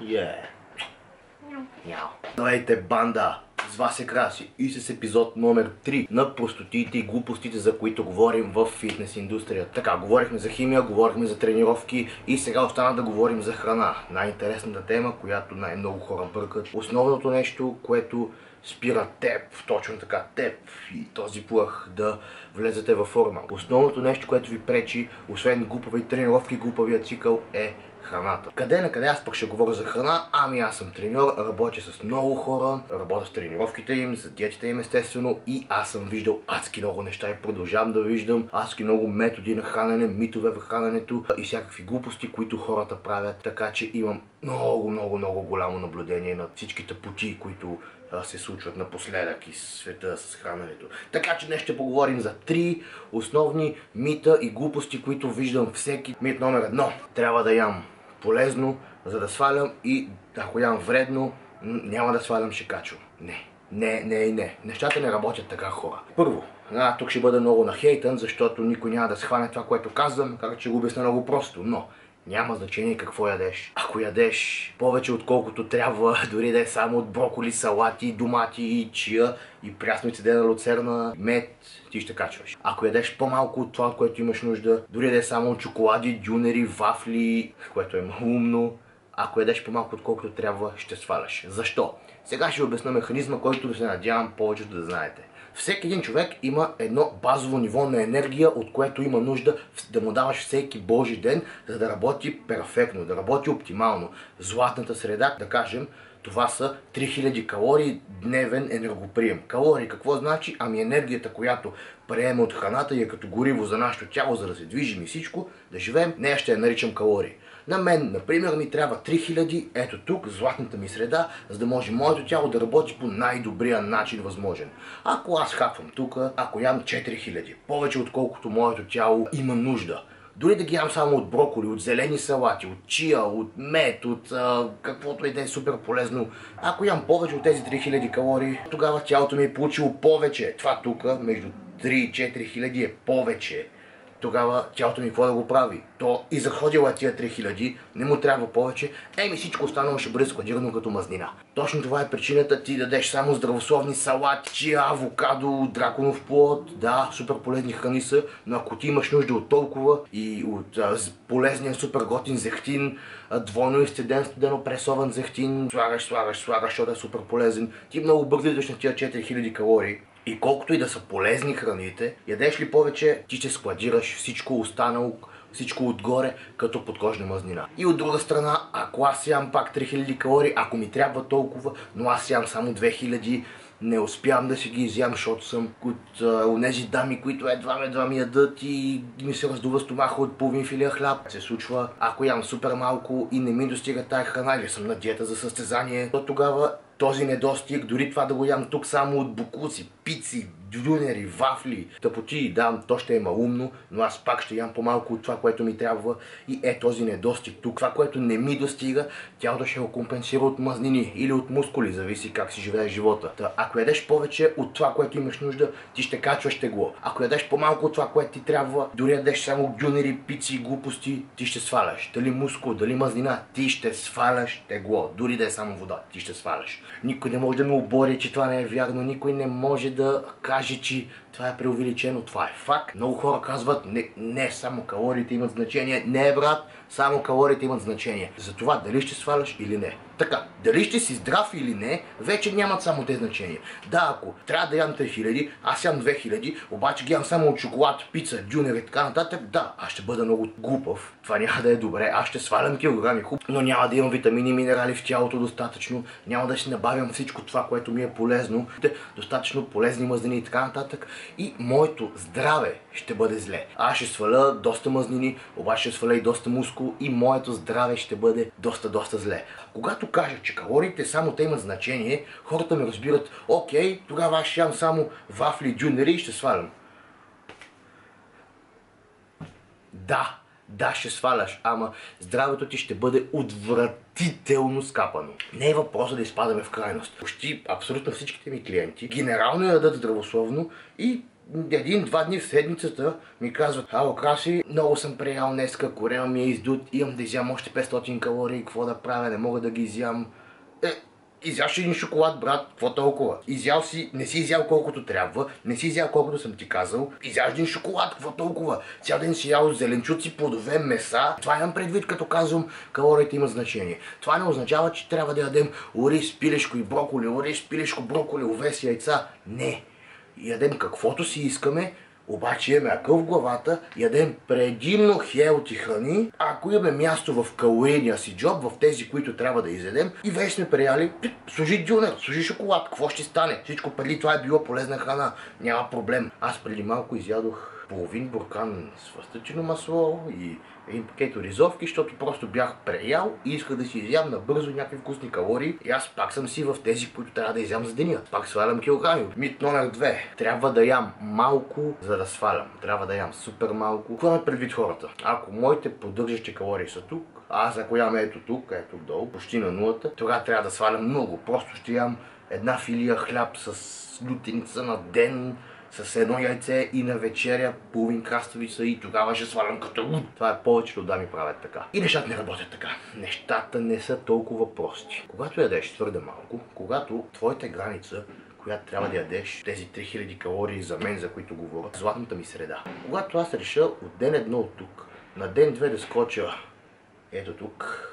Няу. Здравейте, банда! С вас е Краси и с епизод номер 3 на простотиите и глупостите, за които говорим в фитнес индустрията. Така, говорихме за химия, говорихме за тренировки и сега остана да говорим за храна. Най-интересната тема, която най-много хора бъркат. Основното нещо, което спира теб, точно така, теб и този плъх да влезете във форма. Основното нещо, което ви пречи, освен глупави тренировки, глупавия цикъл е храната. Къде на къде аз пък ще говоря за храна? Ами аз съм треньор, работя с много хора, работя с тренировките им, за диетите им естествено и аз съм виждал адски много неща и продължавам да виждам адски много методи на хранене, митове в храненето и всякакви глупости, които хората правят, така че имам много голямо наблюдение на всичките пути, които се случват напоследък из света с храненето. Така че днес ще поговорим за 3 основни мита и глупости, които виждам всеки. Мит номер 1. Трябва да ям полезно, за да свалям, и ако ям вредно, няма да свалям, ще качвам. Не. Нещата не работят така, хора. Първо, тук ще бъда много нахейтан, защото никой няма да схване това, което казвам, как че го обясня много просто, но няма значение какво ядеш. Ако ядеш повече отколкото трябва, дори да е само от броколи, салати, домати, чия и прясно изцедена люцерна, мед, ти ще качваш. Ако ядеш по-малко от това, от което имаш нужда, дори да е само от чоколади, дюнери, вафли, което е малумно, ако ядеш по-малко отколкото трябва, ще сваляш. Защо? Сега ще ви обясня механизма, който се надявам повечето да знаете. Всеки един човек има едно базово ниво на енергия, от което има нужда да му даваш всеки божи ден, за да работи перфектно, да работи оптимално. Златната среда, да кажем, това са 3000 калории дневен енергоприем. Калории какво значи? Ами енергията, която приема от храната и е като гориво за нашето тяло, за да се движим и всичко, да живеем, нея ще я наричам калории. На мен, например, ми трябва 3000, ето тук, златната ми среда, за да може моето тяло да работи по най-добрия начин възможен. Ако аз хапвам тук, ако ям 4000, повече отколкото моето тяло има нужда, дори да ги ям само от броколи, от зелени салати, от чия, от мед, от каквото и да е супер полезно, ако ям повече от тези 3000 калории, тогава тялото ми е получило повече. Това тук, между 3 и 4000 е повече. Тогава тялото ми какво да го прави? То изразходила тия 3000, не му трябва повече, всичко останало ще бъде складирано като мазнина. Точно това е причината ти да дадеш само здравословни салати, чия, авокадо, драконов плод. Да, супер полезни храни са, но ако ти имаш нужда от толкова и от полезния супер готин зехтин, двойно изцеден студено пресован зехтин, слагаш, защото е супер полезен, ти много бързо идваш на тия 4000 калории. И колкото и да са полезни храните, ядеш ли повече, ти ще складираш всичко останало, всичко отгоре, като подкожна мазнина. И от друга страна, ако аз ям пак 3000 калории, ако ми трябва толкова, но аз ям само 2000, не успявам да си ги изям, защото съм от онези дами, които едва ми ядат и ми се раздува стомаха от половин филия хляб. Се случва, ако ям супер малко и не ми достига тая храна или съм на диета за състезание, то тогава този недостиг, дори това да го ям тук само от бокуци, пици, дюнери, вафли, тъпоти, да, то ще е малумно, но аз пак ще ям по-малко от това, което ми трябва и този недостиг тук. Това, което не ми достига, тялото ще го компенсира от мазнини или от мускули, зависи как си живееш живота. Ако ядеш повече от това, което имаш нужда, ти ще качваш тегло. Ако ядеш по-малко от това, което ти трябва, дори ядеш само дюнери, пици, глупости, ти ще сваляш. Дали мускул, дали мазнина, ти ще сваляш тегло. Дори да е само вода, ти ще сваляш. Никой не може да ме обори, че това не е вярно, никой не може да каже, че това е преувеличено, това е факт. Много хора казват, не само калориите имат значение. Не, брат, само калориите имат значение. За това дали ще сваляш или не. Така, дали ще си здрав или не, вече нямат само те значения. Да, ако трябва да ям 3000, аз ям 2000, обаче ги ям само от шоколад, пица, дюнер и така нататък, да, аз ще бъда много глупав. Това няма да е добре, аз ще свалям килограми но няма да имам витамини и минерали в тялото достатъчно, няма да си набавям всичко това, което ми е полезно, достатъчно полезни мазнини и така нататък. И моето здраве ще бъде зле. Аз ще сваля доста мазнини, обаче ще сваля и доста мускул и моето здраве ще бъде доста зле. Когато кажа, че калориите само те имат значение, хората ме разбират, окей, тогава аз ще ям само вафли, дюнери и ще свалям. Да, ще сваляш, ама здравето ти ще бъде отвратително скапано. Не е въпросът да изпадаме в крайност. Почти абсолютно всичките ми клиенти генерално ядат здравословно и един-два дни в седмицата ми казват: ало, Краси, много съм преял днеска, корема ми е издут, имам да изям още 500 калории, какво да правя, не мога да ги изям. Изяш един шоколад, брат, какво толкова? Изял си, не си изял колкото трябва, не си изял колкото съм ти казал, изяш един шоколад, какво толкова? Цял ден си ял зеленчуци, плодове, меса. Това имам предвид, като казвам, калориите имат значение. Това не означава, че трябва да ядем ориз, пилешко и броколи, ориз, пилешко, броколи, овес, яйца. Не. Ядем каквото си искаме, обаче имаме акъл в главата, ядем предимно хелти храни. Ако имаме място в калорийния си джоб, в тези, които трябва да изядем, и вече сме преяли, служи дюнер, служи шоколад, какво ще стане? Всичко преди това е било полезна храна, няма проблем. Аз преди малко изядох половин буркан свъстъчено масло и един пакет оризовки, защото просто бях преял и исках да си изям набързо някакви вкусни калории. И аз пак съм си в тези, които трябва да изям за деня. Пак свалям килограми. Мит номер 2. Трябва да ям малко, за да свалям. Трябва да ям супер малко. Какво имат предвид хората? Ако моите поддържащи калории са тук, аз ако ям ето тук, ето долу, почти на нулата, тогава трябва да свалям много. Просто ще ям една филия хляб с лютеница на ден, с едно яйце и на вечеря половин краставица и тогава ще свалям като луд. Това е, повечето дами правят така. И нещата не работят така. Нещата не са толкова прости. Когато ядеш твърде малко, когато твоята граница, която трябва да ядеш, тези 3000 калории за мен, за които говоря, златната ми среда. Когато аз реша от ден едно от тук, на ден 2 да скоча ето тук,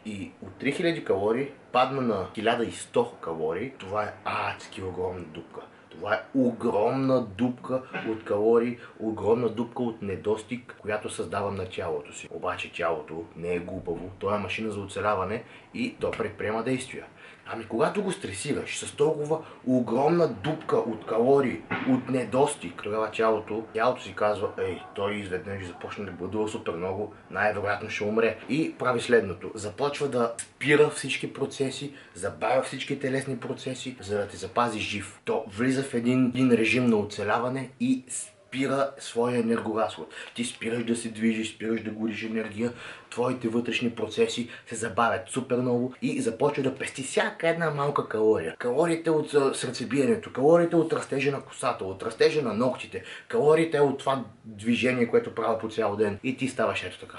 и от 3000 калории падна на 1100 калории, това е адски огромна дупка. Това е огромна дупка от калории, огромна дупка от недостиг, която създавам на тялото си. Обаче тялото не е глупаво, то е машина за оцеляване и то предприема действия. Ами когато го стресираш с толкова огромна дупка от калории, от недостиг, тогава тялото си казва: ей, той изведнъж започне да бъдува супер много, най-вероятно ще умре. И прави следното: започва да спира всички процеси, забавя всички телесни процеси, за да те запази жив. То влиза в един режим на оцеляване и спира своя енергоразход. Ти спираш да се движиш, спираш да гориш енергия, твоите вътрешни процеси се забавят супер много и започва да пести всяка една малка калория. Калориите от сърцебиенето, калориите от растежа на косата, от растежа на ногтите, калориите от това движение, което правя по цял ден. И ти ставаш ето така.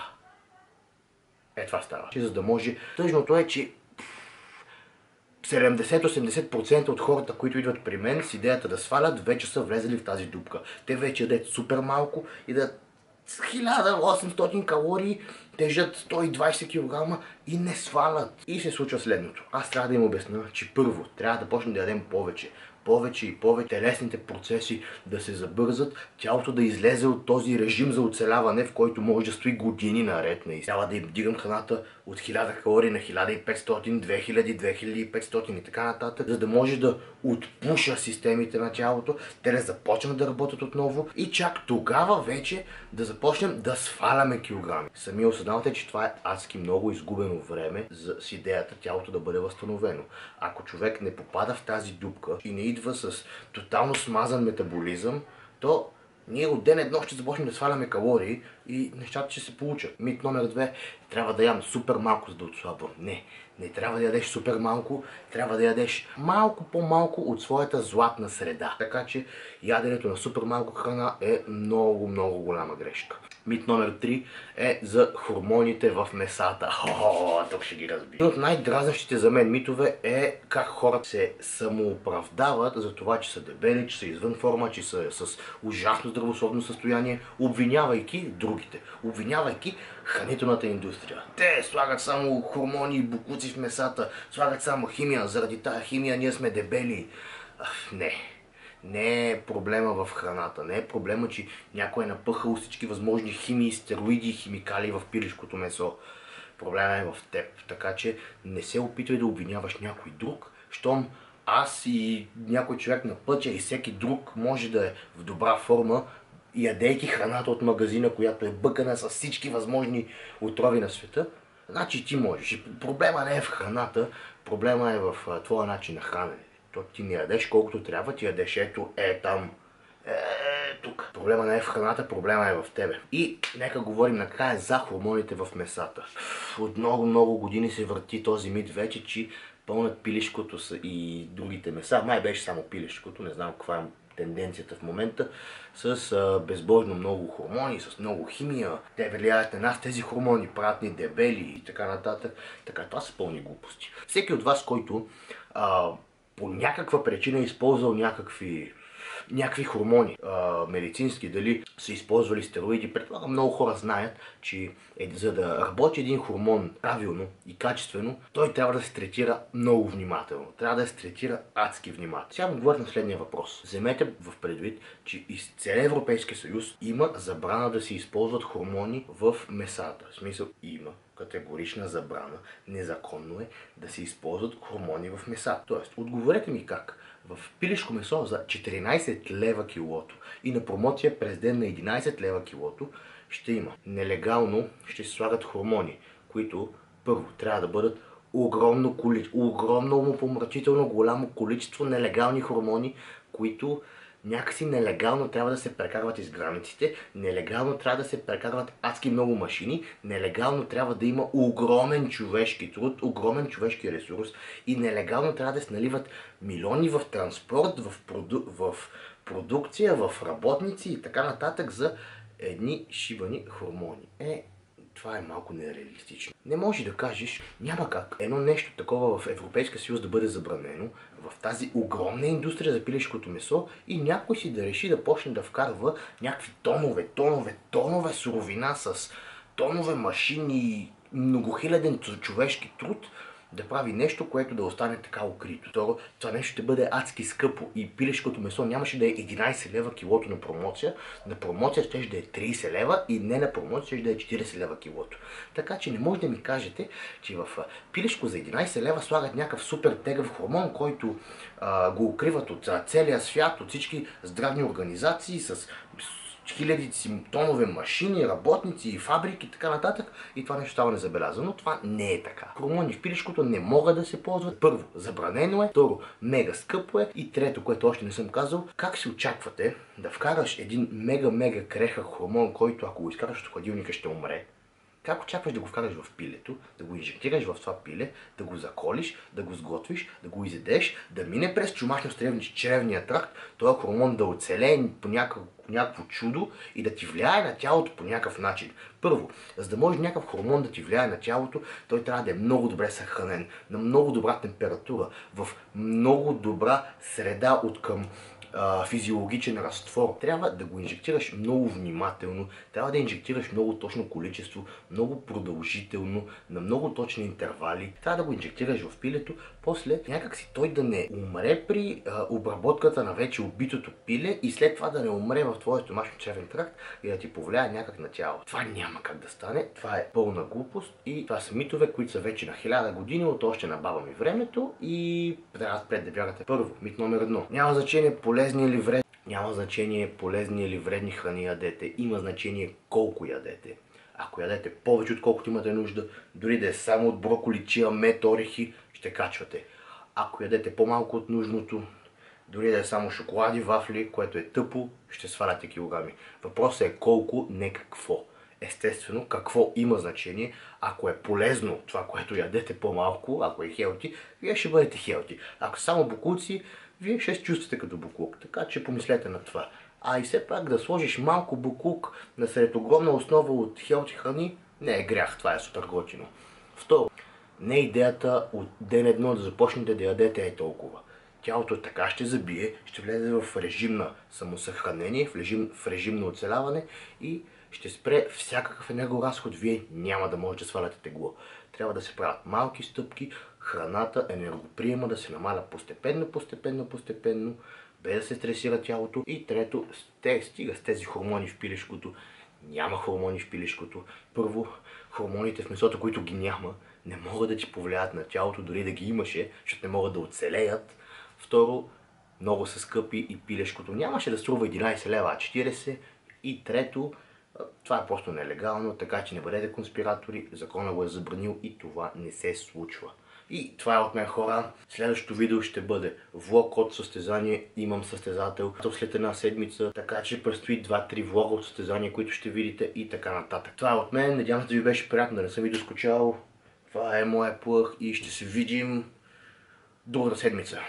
Това става. За да може. Тъжното е, че 70-80% от хората, които идват при мен с идеята да свалят, вече са влезли в тази дупка. Те вече ядат супер малко и да 1800 калории, тежат 120 кг и не свалят. И се случва следното. Аз трябва да им обясня, че първо трябва да почнем да ядем повече и повече, телесните процеси да се забързат, тялото да излезе от този режим за оцеляване, в който може да стои години наред. Трябва да им дигам храната от 1000 калории на 1500, 2000, 2500 и така нататък, за да може да отпуша системите на тялото, те да започнат да работят отново и чак тогава вече да започнем да сваляме килограми. Сами осъзнавате, че това е адски много изгубено време с идеята тялото да бъде възстановено. Ако човек не попада в тази дупка и не идва с тотално смазан метаболизъм, то ние от ден едно ще започнем да сваляме калории и нещата ще се получат. Мит номер 2. Трябва да ям супер малко, за да отслабвам. Не трябва да ядеш супер малко, трябва да ядеш малко по-малко от своята златна среда. Така че яденето на супер малко храна е много, много голяма грешка. Мит номер 3 е за хормоните в месата. Тук ще ги разбия. Един от най-дразнащите за мен митове е как хората се самооправдават за това, че са дебели, че са извън форма, че са с ужасно здравословно състояние, обвинявайки другите, обвинявайки хранителната индустрия. Те слагат само хормони и бокуци в месата, слагат само химия, заради тая химия ние сме дебели. Не е проблема в храната, не е проблема, че някой е напъхал всички възможни химии, стероиди и химикали в пилешкото месо. Проблема е в теб, така че не се опитвай да обвиняваш някой друг, щом аз и някой човек на пътя и всеки друг може да е в добра форма, ядейки храната от магазина, която е бъкана с всички възможни отрови на света, значи ти можеш. Проблема не е в храната, проблема е в твоя начин на хранене. То ти не ядеш колкото трябва, ти ядеш там, тук. Проблема не е в храната, проблема е в тебе. И нека говорим накрая за хормоните в месата. От много години се върти този мит вече, че пълнат пилешкото и другите меса. Май беше само пилешкото, не знам тенденцията в момента с безбожно много хормони, с много химия. Те влияят на нас, тези хормони правят ни дебели и така нататък. Така, това са пълни глупости. Всеки от вас, който по някаква причина е използвал някакви хормони, медицински, дали са използвали стероиди. Предполагам, много хора знаят, че за да работи един хормон правилно и качествено, той трябва да се третира много внимателно. Трябва да се третира адски внимателно. Сега му говоря на следния въпрос. Вземете в предвид, че из целия Европейски съюз има забрана да се използват хормони в месата. В смисъл, има категорична забрана. Незаконно е да се използват хормони в меса. Тоест, отговорете ми как. В пилешко месо за 14 лева килото и на промоция през ден на 11 лева килото ще има. Нелегално ще се слагат хормони, които първо трябва да бъдат огромно умопомрачително голямо количество нелегални хормони, които някакси нелегално трябва да се прекарват из границите, нелегално трябва да се прекарват адски много машини, нелегално трябва да има огромен човешки труд, огромен човешки ресурс и нелегално трябва да се наливат милиони в транспорт, в продукция, в работници и така нататък за едни шибани хормони. Това е малко нереалистично. Не може да кажеш, няма как едно нещо такова в Европейския съюз да бъде забранено в тази огромна индустрия за пилешкото месо и някой си да реши да почне да вкарва някакви тонове суровина с тонове машини и многохиляден човешки труд да прави нещо, което да остане така укрито. Второ, това нещо ще бъде адски скъпо и пилешкото месо нямаше да е 11 лева килото на промоция. На промоция ще да е 30 лева и не на промоция ще да е 40 лева килото. Така че не може да ми кажете, че в пилешко за 11 лева слагат някакъв супер тегъв хормон, който го укриват от целия свят, от всички здравни организации с хилядици тонове машини, работници и фабрики и така нататък и това нещо става незабелязано. Това не е така. Хормони в пилешкото не могат да се ползват. Първо, забранено е. Второ, мега скъпо е. И трето, което още не съм казал, как се очаквате да вкараш един мега крехък хормон, който ако го изкараш от хладилника ще умре? Как очакваш да го вкараш в пилето, да го инжектираш в това пиле, да го заколиш, да го сготвиш, да го изедеш, да мине през чревния тракт, този хормон да оцелее по някакво чудо и да ти влияе на тялото по някакъв начин. Първо, за да може някакъв хормон да ти влияе на тялото, той трябва да е много добре съхранен, на много добра температура, в много добра среда от към физиологичен разтвор. Трябва да го инжектираш много внимателно, трябва да инжектираш много точно количество, много продължително, на много точни интервали. Трябва да го инжектираш в пилето, после някакси той да не умре при обработката на вече убитото пиле и след това да не умре в твоя стомашно-черен тракт и да ти повлияе някак на тялото. Това няма как да стане, това е пълна глупост и това са митове, които са вече на 1000 години от още на баба ми времето и трябва да вярвате. Първо, мит номер 1. Няма значение полезни или вредни. Няма значение полезни или вредни храни ядете. Има значение колко ядете. Ако ядете повече отколкото имате нужда, дори да е само от броколи, чия, мед, орехи, ще качвате. Ако ядете по-малко от нужното, дори да е само шоколади, вафли, което е тъпо, ще сваляте килограми. Въпросът е колко, не какво. Естествено, какво има значение. Ако е полезно това, което ядете по-малко, ако е хелти, вие ще бъдете хелти. Ако само бокуци, вие ще се чувствате като буклук. Така че помислете на това. А и все пак да сложиш малко буклук насред огромна основа от хелти храни, не е грях, това е супер готино. Второ, не е идеята от ден едно да започнете да ядете толкова. Тялото така ще забие, ще влезе в режим на самосъхранение, в режим на оцеляване и ще спре всякакъв енергоразход. Вие няма да можете да сваляте тегло. Трябва да се правят малки стъпки, храната, енергоприема да се намаля постепенно, без да се стресира тялото. И трето, стига с тези хормони в пилешкото. Няма хормони в пилешкото. Първо, хормоните в месото, които ги няма, не могат да ти повлияят на тялото, дори да ги имаше, защото не могат да оцелеят. Второ, много са скъпи и пилешкото нямаше да струва 11 лева, а 40. И трето, това е просто нелегално, така че не бъдете конспиратори, законът го е забранил и това не се случва. И това е от мен, хора. Следващото видео ще бъде влог от състезание. Имам състезател след една седмица, така че предстои 2-3 влога от състезания, които ще видите и така нататък. Това е от мен, надявам се да ви беше приятно, да не съм ви доскучал. Това е моя плъх и ще се видим другата седмица.